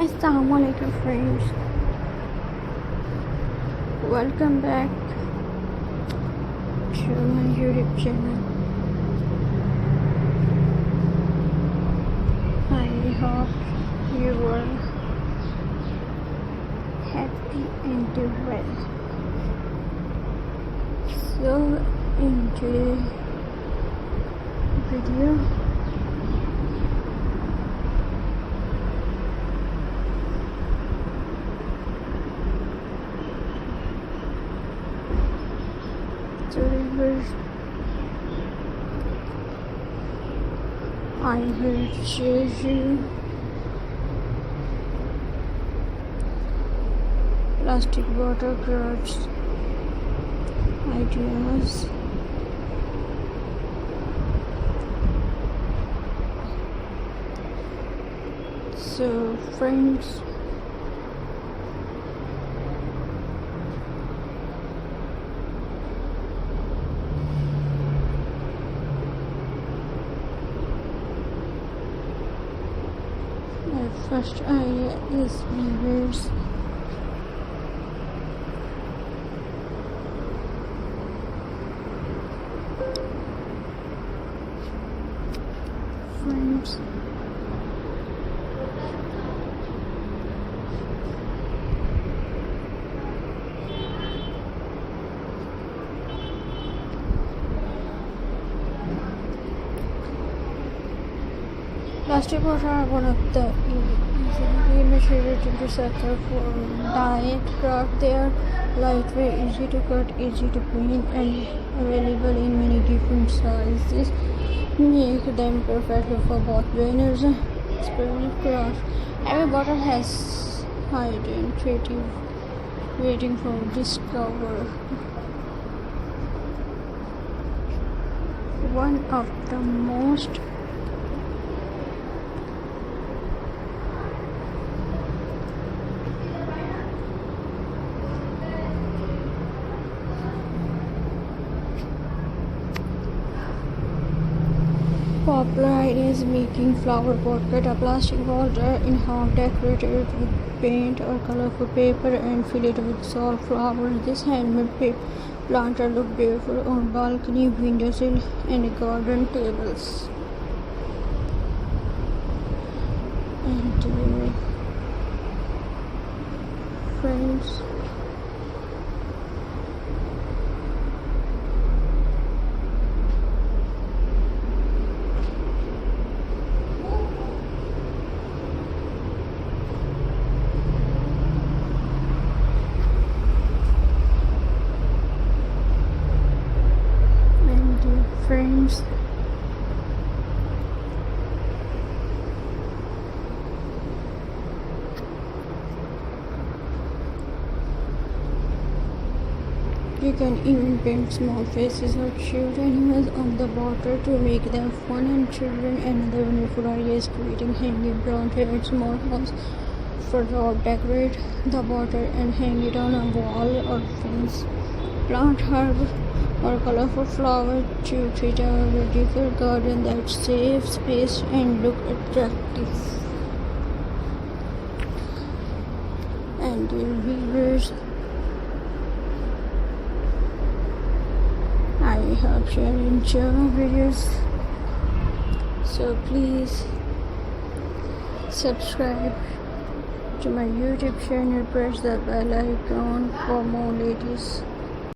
Assalamualaikum friends, welcome back to my YouTube channel. I hope you are happy and well. So in today's video I will share you plastic water crafts ideas. So friends, my first idea is reverse. Friends, plastic bottles are one of the easily material to recycle for diet craft. They are lightweight, easy to cut, easy to clean, and available in many different sizes. Make them perfect for both beginners and experienced craft. Every bottle has hidden creative waiting for discover. One of the most popular idea is making flower portrait. A plastic bottle in half decorated with paint or colorful paper and fill it with soft flowers. This handmade planter look beautiful on balcony, windowsill, and garden tables. And friends, friends, you can even paint small faces or cute animals on the bottle to make them fun and children. Another wonderful idea is creating hanging planter at small house. For decorate the bottle and hang it on a wall or fence. Plant herb or colorful flower to create a vertical garden that saves space and look attractive. And dear viewers, I hope you enjoy my videos. So please subscribe to my YouTube channel, press the bell icon for more latest